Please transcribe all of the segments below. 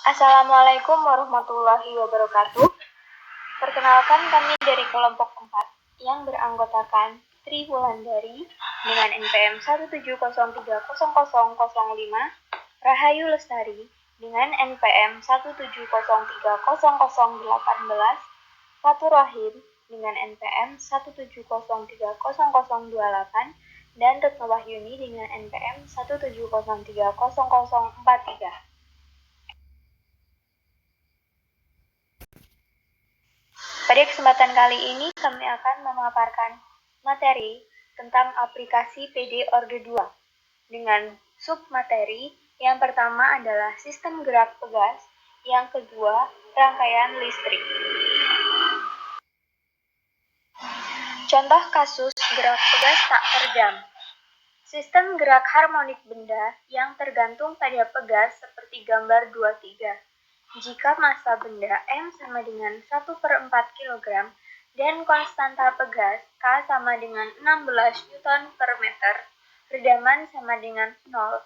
Assalamualaikum warahmatullahi wabarakatuh. Perkenalkan, kami dari kelompok 4 yang beranggotakan Tri Wulandari dengan NPM 170300005, Rahayu Lestari dengan NPM 170300018, Fatur Wahid dengan NPM 170300028, dan Retno Wahyuni dengan NPM 170300043. Pada kesempatan kali ini kami akan memaparkan materi tentang aplikasi PD Orde 2 dengan submateri. Yang pertama adalah sistem gerak pegas, yang kedua rangkaian listrik. Contoh kasus gerak pegas tak teredam. Sistem gerak harmonik benda yang tergantung pada pegas seperti gambar 23. Jika massa benda M sama dengan 1/4 kg dan konstanta pegas K sama dengan 16 Newton per meter, redaman sama dengan 0.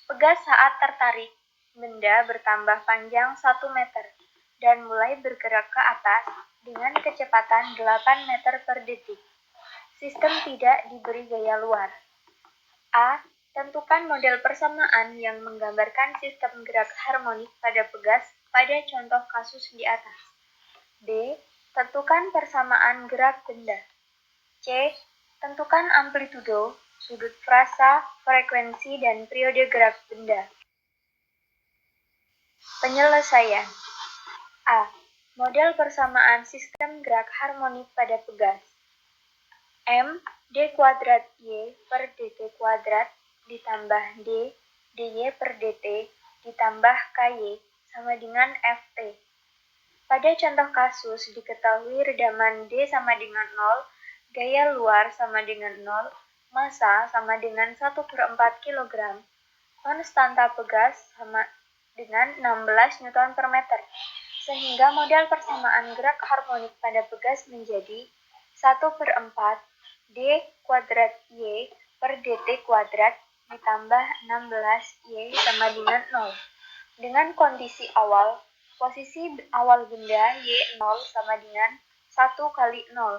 Pegas saat tertarik, benda bertambah panjang 1 meter dan mulai bergerak ke atas dengan kecepatan 8 meter per detik. Sistem tidak diberi gaya luar. A. Tentukan model persamaan yang menggambarkan sistem gerak harmonik pada pegas pada contoh kasus di atas. B. Tentukan persamaan gerak benda. C. Tentukan amplitudo, sudut frasa, frekuensi, dan periode gerak benda. Penyelesaian. A. Model persamaan sistem gerak harmonik pada pegas. M d kuadrat y per dt kuadrat ditambah d dy per dt ditambah ky sama dengan ft. Pada contoh kasus diketahui redaman d sama dengan 0, gaya luar sama dengan 0, massa sama dengan 1/4 kg, konstanta pegas sama dengan 16 Newton per meter, sehingga model persamaan gerak harmonik pada pegas menjadi 1/4 d kuadrat y per dt kuadrat ditambah 16 y sama dengan 0. Dengan kondisi awal, posisi awal benda y0 sama dengan 1 kali 0.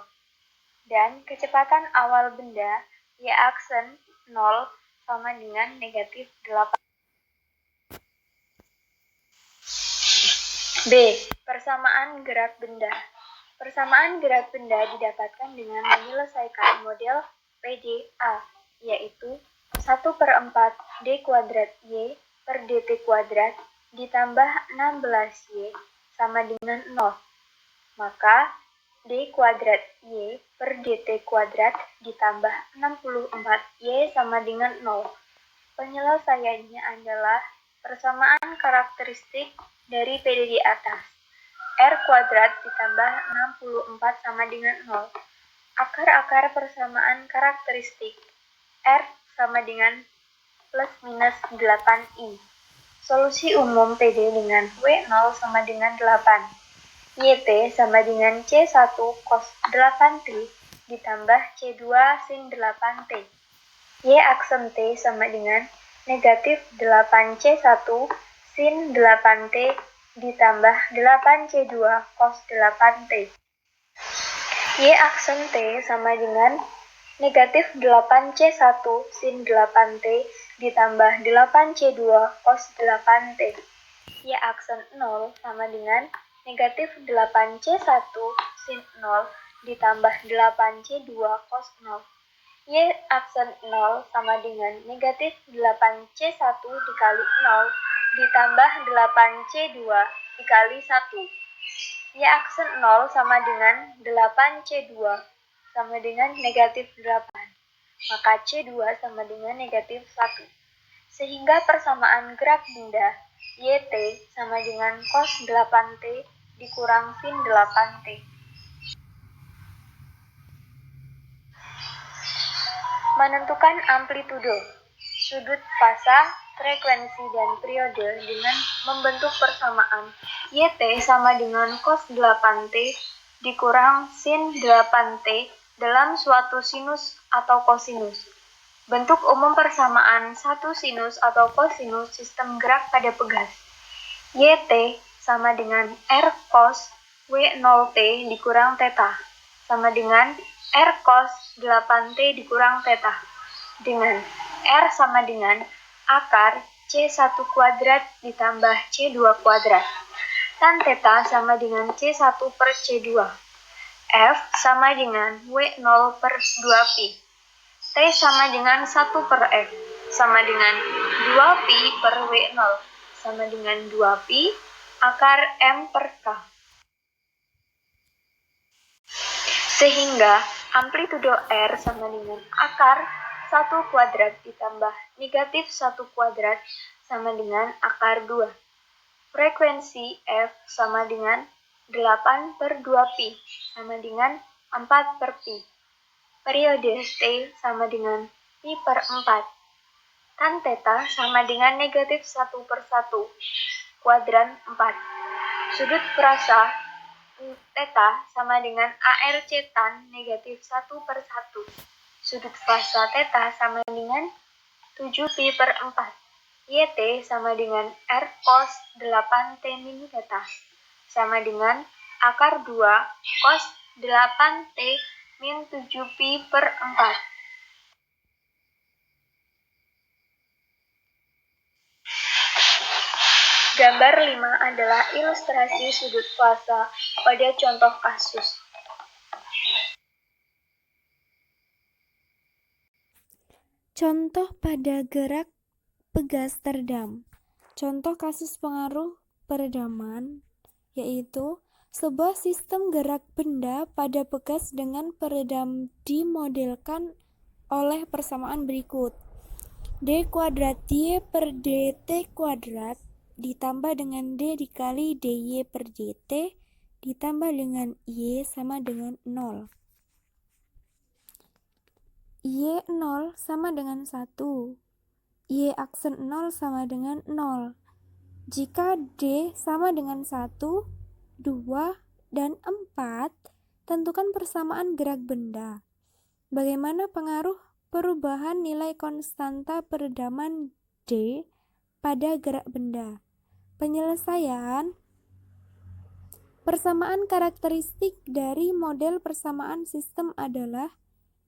Dan kecepatan awal benda y aksen 0 sama dengan negatif 8. B. Persamaan gerak benda. Persamaan gerak benda didapatkan dengan menyelesaikan model PDA, yaitu 1/4 d kuadrat y per dt kuadrat ditambah 16y sama dengan 0. Maka d kuadrat y per dt kuadrat ditambah 64y sama dengan 0. Penyelesaiannya adalah persamaan karakteristik dari PD di atas. R kuadrat ditambah 64 sama dengan 0. Akar-akar persamaan karakteristik. R sama dengan plus minus 8i. Solusi umum PD dengan W0 sama dengan 8. YT sama dengan C1 cos 8T ditambah C2 sin 8T. Y aksen T sama dengan negatif 8C1 sin 8T ditambah 8C2 cos 8T. Y aksen T sama dengan negatif 8C1 sin 8T ditambah 8C2 cos 8T. Y aksen 0 sama dengan negatif 8C1 sin 0 ditambah 8C2 cos 0. Y aksen 0 sama dengan negatif 8C1 dikali 0 ditambah 8C2 dikali 1. Y aksen 0 sama dengan 8C2 sama dengan negatif 8. Maka C2 sama dengan negatif 1. Sehingga persamaan gerak benda YT sama dengan cos 8T dikurang sin 8T. Menentukan amplitudo, sudut fasa, frekuensi, dan periode dengan membentuk persamaan YT sama dengan cos 8T dikurang sin 8T dalam suatu sinus atau kosinus. Bentuk umum persamaan satu sinus atau kosinus sistem gerak pada pegas. YT sama dengan R cos W0T dikurang theta sama dengan R cos 8T dikurang theta dengan R sama dengan akar C1 kuadrat ditambah C2 kuadrat. Tan theta sama dengan C1 per C2. F sama dengan W0 per 2pi. T sama dengan 1 per F sama dengan 2pi per W0 sama dengan 2pi akar M per K. Sehingga amplitudo R sama dengan akar 1 kuadrat ditambah negatif 1 kuadrat sama dengan akar 2. Frekuensi F sama dengan 8 per 2pi sama dengan 4 per pi. Periode T sama dengan pi per 4. Tan theta sama dengan negatif 1 per 1 kuadran 4. Sudut perasa theta sama dengan ARC tan negatif 1 per 1. Sudut fasa theta sama dengan 7 pi per 4. YT sama dengan R cos 8T min theta sama dengan akar 2 cos 8T min 7 pi per 4. Gambar 5 adalah ilustrasi sudut fasa pada contoh kasus. Contoh pada gerak pegas teredam. Contoh kasus pengaruh peredaman yaitu sebuah sistem gerak benda pada pegas dengan peredam dimodelkan oleh persamaan berikut. D kuadrat Y per DT kuadrat ditambah dengan D dikali DY per DT ditambah dengan Y sama dengan 0. Y 0 sama dengan 1. Y aksen 0 sama dengan 0. Jika D sama dengan 1, 2, dan 4, tentukan persamaan gerak benda. Bagaimana pengaruh perubahan nilai konstanta peredaman D pada gerak benda? Penyelesaian persamaan karakteristik dari model persamaan sistem adalah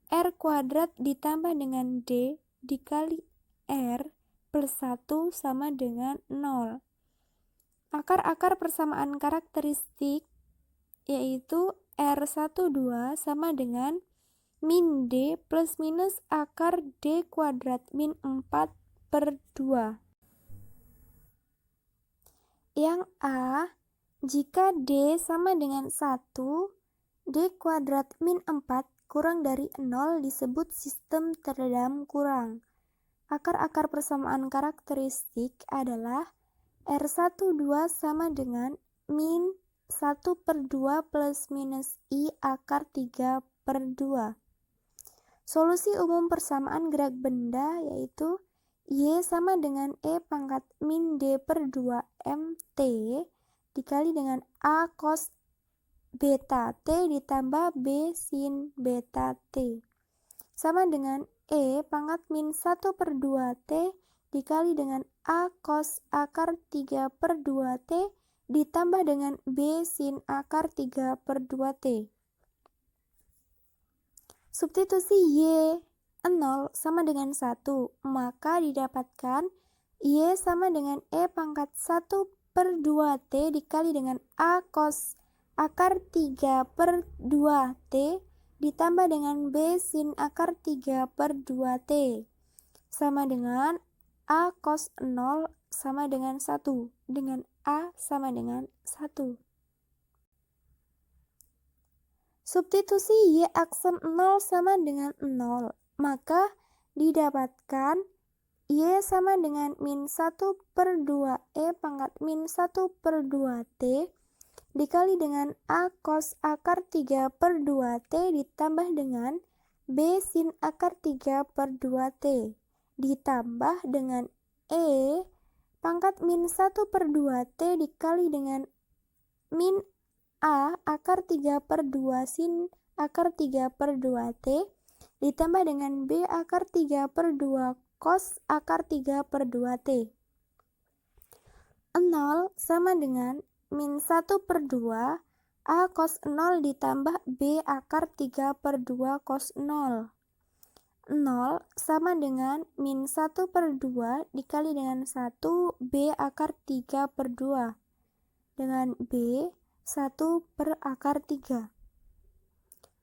R kuadrat ditambah dengan D dikali R plus 1 sama dengan 0. Akar-akar persamaan karakteristik yaitu R12 sama dengan min D plus minus akar D kuadrat min 4 per 2. Yang A, jika D sama dengan 1, D kuadrat min 4 kurang dari 0 disebut sistem teredam kurang. Akar-akar persamaan karakteristik adalah R12 sama dengan min 1 per 2 plus minus I akar 3 per 2. Solusi umum persamaan gerak benda yaitu Y sama dengan E pangkat min D per 2 MT dikali dengan A cos beta T ditambah B sin beta T sama dengan E pangkat min 1 per 2 T dikali dengan A cos akar 3 per 2 T ditambah dengan B sin akar 3 per 2 T. Substitusi Y 0 sama dengan 1, maka didapatkan Y sama dengan E pangkat 1 per 2T dikali dengan A cos akar 3 per 2T ditambah dengan B sin akar 3 per 2T sama dengan A cos 0 sama dengan 1 dengan A sama dengan 1. Substitusi Y aksen 0 sama dengan 0, maka didapatkan Y sama dengan min 1 per 2 E pangkat min 1 per 2 T dikali dengan A cos akar 3 per 2 T ditambah dengan B sin akar 3 per 2 T ditambah dengan E pangkat min 1 per 2 T dikali dengan min A akar 3 per 2 sin akar 3 per 2 T ditambah dengan B akar 3 per 2 cos akar 3 per 2 T. 0 sama dengan min 1/2 A cos 0 ditambah B akar 3/2 cos 0. 0 sama dengan min 1/2 dikali dengan 1 B akar 3/2 dengan B 1/3.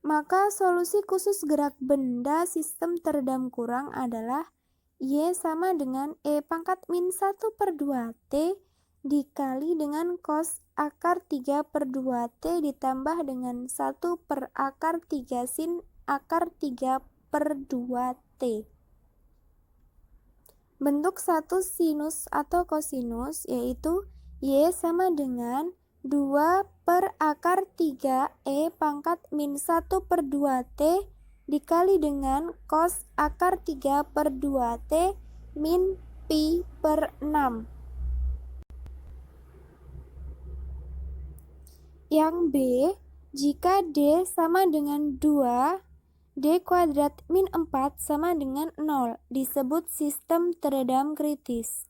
Maka solusi khusus gerak benda sistem teredam kurang adalah Y sama dengan E pangkat min 1/2 T dikali dengan cos akar 3/2 T ditambah dengan 1/3 sin akar 3/2 T. Bentuk satu sinus atau kosinus yaitu Y sama dengan 2/3 E pangkat min 1/2 T dikali dengan cos akar 3/2 T min pi/6. Yang B, jika D sama dengan 2, D kuadrat min 4 sama dengan 0, disebut sistem teredam kritis.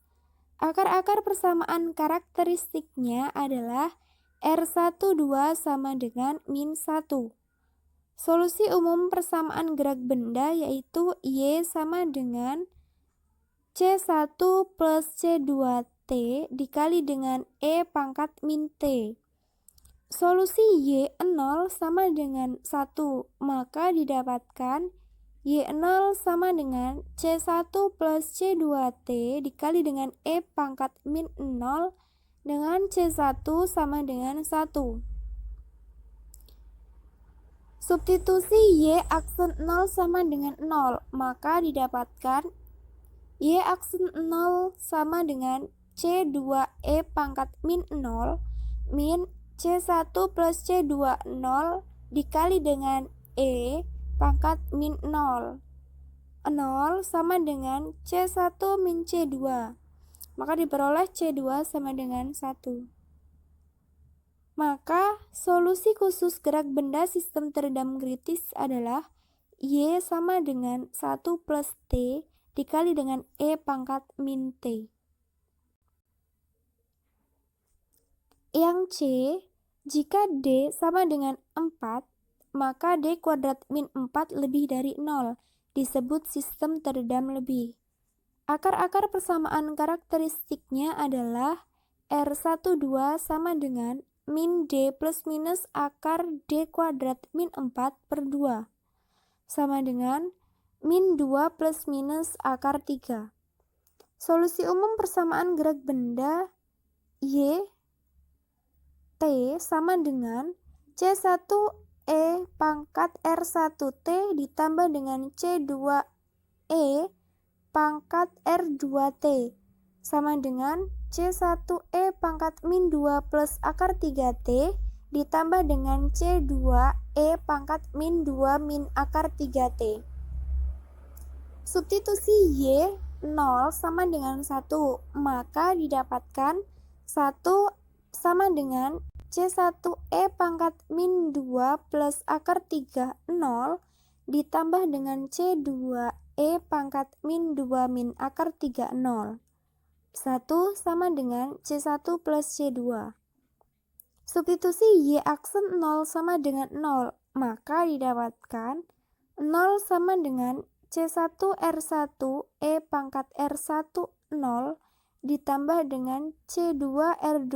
Akar-akar persamaan karakteristiknya adalah R12 sama dengan min 1. Solusi umum persamaan gerak benda yaitu Y sama dengan C1 plus C2T dikali dengan E pangkat min T. Solusi Y0 sama dengan 1, maka didapatkan Y0 sama dengan C1 plus C2T dikali dengan E pangkat min 0 dengan C1 sama dengan 1. Substitusi Y aksen 0 sama dengan 0, maka didapatkan Y aksen 0 sama dengan C2E pangkat min 0 min C1 plus C2 0 dikali dengan E pangkat min 0. 0 sama dengan C1 min C2. Maka diperoleh C2 sama dengan 1. Maka solusi khusus gerak benda sistem teredam kritis adalah Y sama dengan 1 plus T dikali dengan E pangkat min T. Yang C, jika D sama dengan 4, maka D kuadrat min 4 lebih dari 0, disebut sistem teredam lebih. Akar-akar persamaan karakteristiknya adalah R12 sama dengan min D plus minus akar D kuadrat min 4/2 sama dengan min 2 plus minus akar 3. Solusi umum persamaan gerak benda Y T sama dengan C1E pangkat R1T ditambah dengan C2E pangkat R2T sama dengan C1E pangkat min 2 plus akar 3T ditambah dengan C2E pangkat min 2 min akar 3T. Substitusi Y 0 sama dengan 1, maka didapatkan 1 sama dengan C1E pangkat min 2 plus akar 3 0 ditambah dengan C2E pangkat min 2 min akar 3 0. 1 sama dengan C1 plus C2. Substitusi Y aksen 0 sama dengan 0, maka didapatkan 0 sama dengan C1 R1 E pangkat R1 0 ditambah dengan C2 R2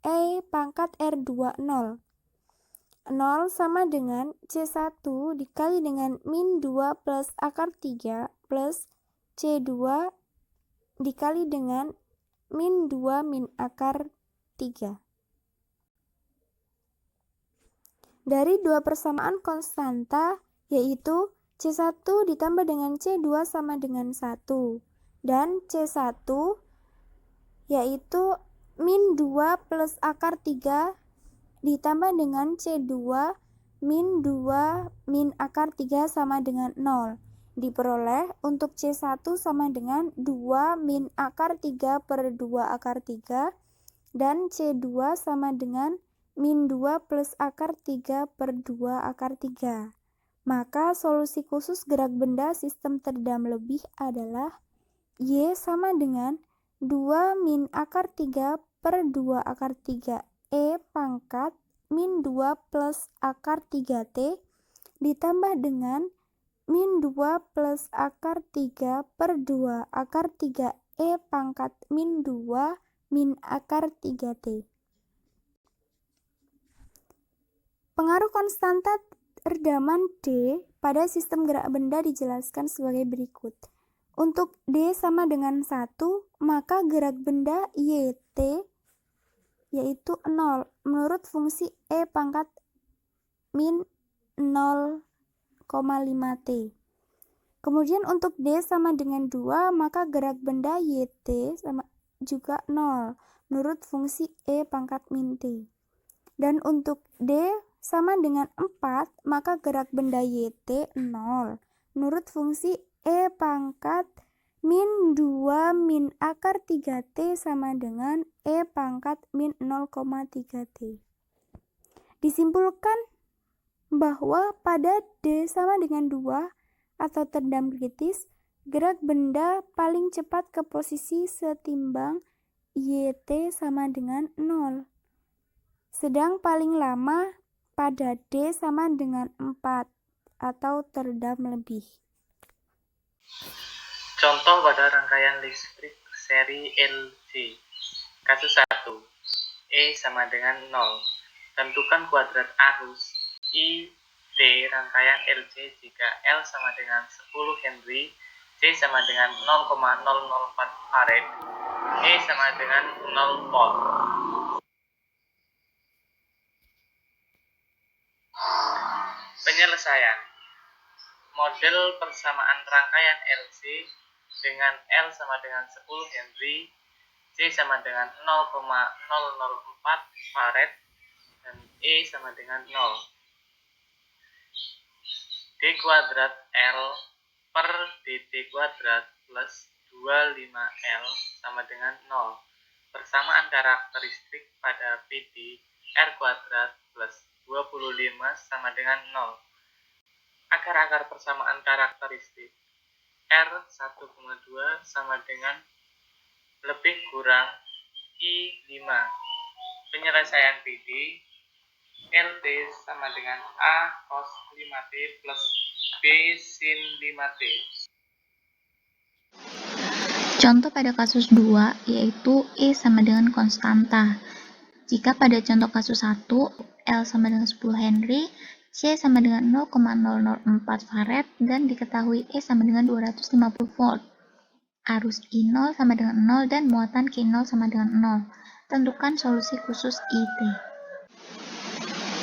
E pangkat R2 0. 0 sama dengan C1 dikali dengan min 2 plus akar 3 plus C2 dikali dengan min 2 min akar 3. Dari dua persamaan konstanta yaitu C1 ditambah dengan C2 sama dengan 1 dan C1 yaitu min 2 plus akar 3 ditambah dengan C2 min 2 min akar 3 sama dengan 0. Diperoleh untuk C1 sama dengan 2 min akar 3/2 akar 3 dan C2 sama dengan min 2 plus akar 3/2 akar 3. Maka solusi khusus gerak benda sistem teredam lebih adalah Y sama dengan 2 min akar 3 per 2 akar 3 E pangkat min 2 plus akar 3T ditambah dengan min 2 plus akar 3 per 2 akar 3 E pangkat min 2 min akar 3T. Pengaruh konstanta redaman D pada sistem gerak benda dijelaskan sebagai berikut. Untuk D sama dengan 1, maka gerak benda YT yaitu 0 menurut fungsi E pangkat min 0,5T. Kemudian untuk D sama dengan 2, maka gerak benda YT sama juga 0 menurut fungsi E pangkat min T. Dan untuk D sama dengan 4, maka gerak benda YT 0 menurut fungsi E pangkat min 2 min akar 3T sama dengan E pangkat min 0,3T. Disimpulkan bahwa pada D sama dengan 2 atau terdam kritis, gerak benda paling cepat ke posisi setimbang YT sama dengan 0. Sedang paling lama pada D sama dengan 4 atau terdam lebih. Contoh pada rangkaian listrik seri LC. Kasus 1. E sama dengan 0. Tentukan kuadrat arus I D rangkaian LC jika L sama dengan 10 Henry, C sama dengan 0,004 Farad, E sama dengan 0 volt. Penyelesaian. Model persamaan rangkaian LC dengan L sama dengan 10 Henry, C sama dengan 0,004 Farad, dan E sama dengan 0. D kuadrat L per dt kuadrat plus 25L sama dengan 0. Persamaan karakteristik pada PD R kuadrat plus 25 sama dengan 0. Akar-akar persamaan karakteristik R1,2 sama dengan lebih kurang I5. Penyelesaian PD LT sama dengan A cos 5T plus B sin 5T. Contoh pada kasus 2 yaitu E sama dengan konstanta. Jika pada contoh kasus 1 L sama dengan 10 Henry, C sama dengan 0,004 Farad, dan diketahui E sama dengan 250 volt. Arus I0 sama dengan 0 dan muatan Q0 sama dengan 0. Tentukan solusi khusus IT.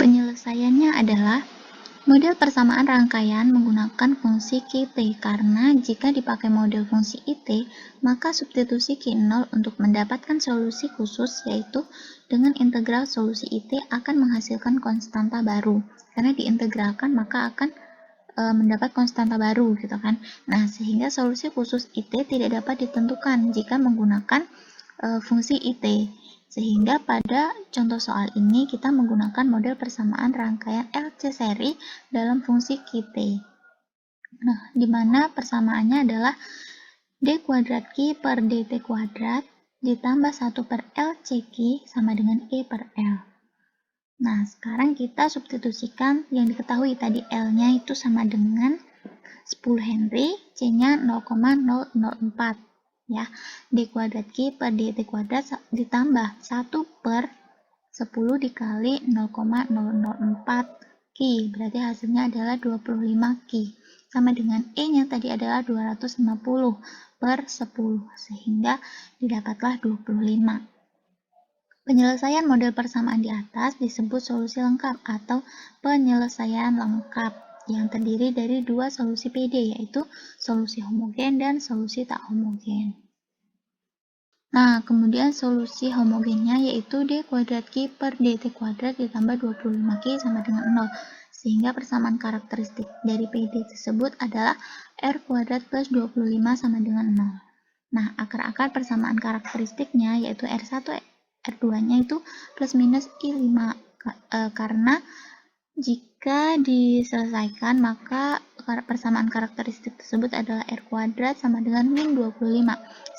Penyelesaiannya adalah model persamaan rangkaian menggunakan fungsi QT karena jika dipakai model fungsi IT, maka substitusi Q0 untuk mendapatkan solusi khusus yaitu dengan integral solusi IT akan menghasilkan konstanta baru. Karena diintegralkan maka akan mendapat konstanta baru gitu kan. Nah, sehingga solusi khusus IT tidak dapat ditentukan jika menggunakan fungsi IT. Sehingga pada contoh soal ini kita menggunakan model persamaan rangkaian LC seri dalam fungsi QT. Nah, di mana persamaannya adalah D kuadrat Q per DT kuadrat ditambah 1 per LC Q sama dengan E per L. Nah, sekarang kita substitusikan yang diketahui tadi L-nya itu sama dengan 10 Henry, C-nya 0,004. Ya, D kuadrat Q per DT kuadrat ditambah 1 per 10 dikali 0,004 Q, berarti hasilnya adalah 25 Q, sama dengan E-nya tadi adalah 250 per 10, sehingga didapatlah 25. Penyelesaian model persamaan di atas disebut solusi lengkap atau penyelesaian lengkap yang terdiri dari dua solusi PD, yaitu solusi homogen dan solusi tak homogen. Nah, kemudian solusi homogennya yaitu D kuadrat Q per DT kuadrat ditambah 25Q sama dengan 0, sehingga persamaan karakteristik dari PD tersebut adalah R kuadrat plus 25 sama dengan 0. Nah, akar-akar persamaan karakteristiknya yaitu R1, R2-nya itu plus minus I5, karena Jika diselesaikan, maka persamaan karakteristik tersebut adalah R kuadrat sama dengan min 25,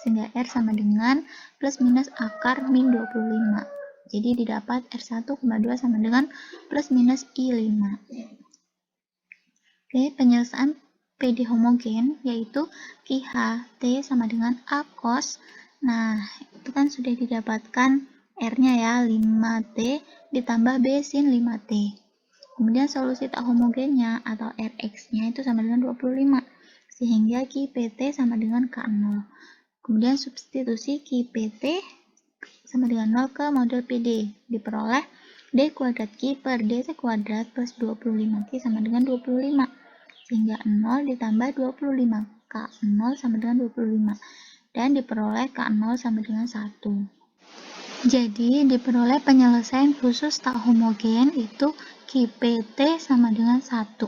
sehingga R sama dengan plus minus akar min 25. Jadi didapat R1,2 sama dengan plus minus I5. Oke, penyelesaian PD homogen yaitu QH T sama dengan A cos. Nah, itu kan sudah didapatkan R-nya ya, 5T ditambah B sin 5T. Kemudian solusi tak homogennya atau Rx-nya itu sama dengan 25, sehingga QPT sama dengan K0. Kemudian substitusi QPT sama dengan 0 ke model PD, diperoleh D kuadrat Q per DT kuadrat plus 25Q sama dengan 25, sehingga 0 ditambah 25, K0 sama dengan 25, dan diperoleh K0 sama dengan 1. Jadi, diperoleh penyelesaian khusus tak homogen itu QPT sama dengan 1.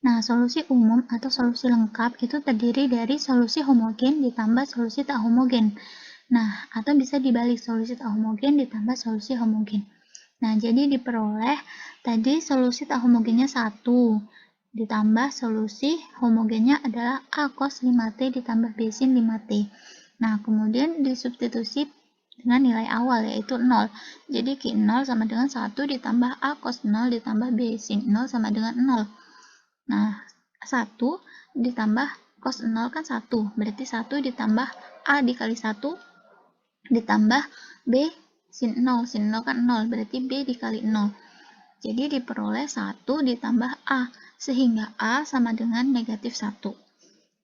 Nah, solusi umum atau solusi lengkap itu terdiri dari solusi homogen ditambah solusi tak homogen. Nah, atau bisa dibalik, solusi tak homogen ditambah solusi homogen. Nah, jadi diperoleh tadi solusi tak homogennya 1, ditambah solusi homogennya adalah A cos 5T ditambah B sin 5T. Nah, kemudian disubstitusi dengan nilai awal yaitu 0. Jadi Q0 sama dengan 1 ditambah A cos 0 ditambah B sin 0 sama dengan 0. Nah, 1 ditambah cos 0 kan 1, berarti 1 ditambah A dikali 1 ditambah B sin 0 kan 0, berarti B dikali 0. Jadi diperoleh 1 ditambah A, sehingga A sama dengan negatif 1.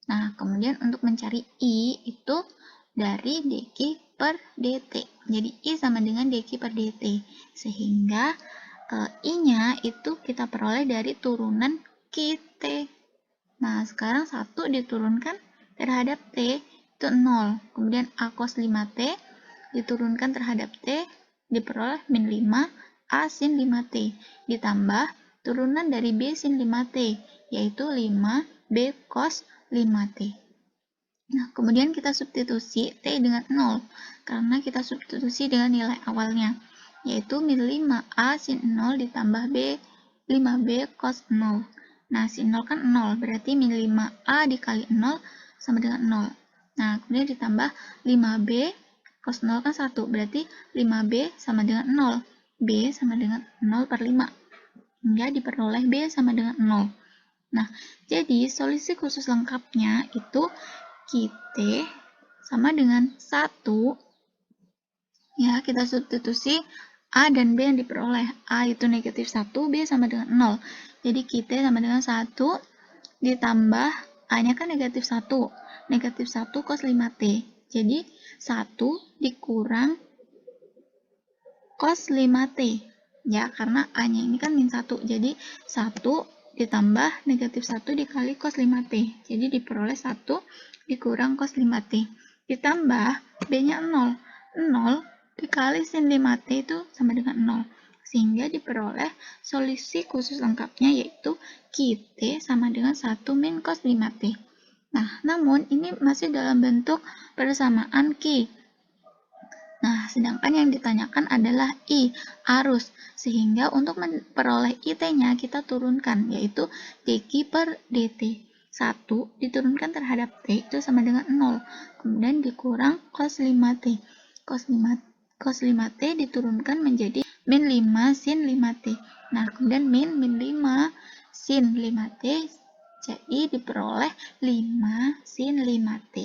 Nah, kemudian untuk mencari I itu dari dq per dt. Jadi I sama dengan dq per dt. Sehingga I-nya itu kita peroleh dari turunan QT. Nah, sekarang 1 diturunkan terhadap T itu 0. Kemudian A cos 5T diturunkan terhadap T diperoleh min 5 A sin 5T. Ditambah turunan dari B sin 5T yaitu 5B cos 5T. Nah, kemudian kita substitusi T dengan 0, karena kita substitusi dengan nilai awalnya, yaitu min 5A sin 0 ditambah B 5B cos 0. Nah, sin 0 kan 0, berarti min 5A dikali 0 sama dengan 0. Nah, kemudian ditambah 5B cos 0 kan 1, berarti 5B sama dengan 0. B sama dengan 0 per 5, hingga diperoleh B sama dengan 0. Nah, jadi solusi khusus lengkapnya itu QT sama dengan 1, ya kita substitusi A dan B yang diperoleh. A itu negatif 1, B sama dengan 0. Jadi QT sama dengan 1 ditambah A-nya kan negatif 1. Negatif 1 cos 5T. Jadi 1 dikurang cos 5T. Ya, karena A-nya ini kan min 1. Jadi 1 ditambah negatif 1 dikali cos 5T. Jadi diperoleh 1 dikurang cos 5T. Ditambah B-nya 0. 0 dikali sin 5T itu sama dengan 0. Sehingga diperoleh solusi khusus lengkapnya yaitu QT sama dengan 1 min cos 5T. Nah, namun ini masih dalam bentuk persamaan Q. Nah, sedangkan yang ditanyakan adalah I, arus. Sehingga untuk memperoleh IT-nya kita turunkan, yaitu dq per dt. 1 diturunkan terhadap T itu sama dengan 0. Kemudian dikurang cos 5T. Cos 5T diturunkan menjadi min 5 sin 5T. Nah, kemudian min 5 sin 5T, jadi diperoleh 5 sin 5T.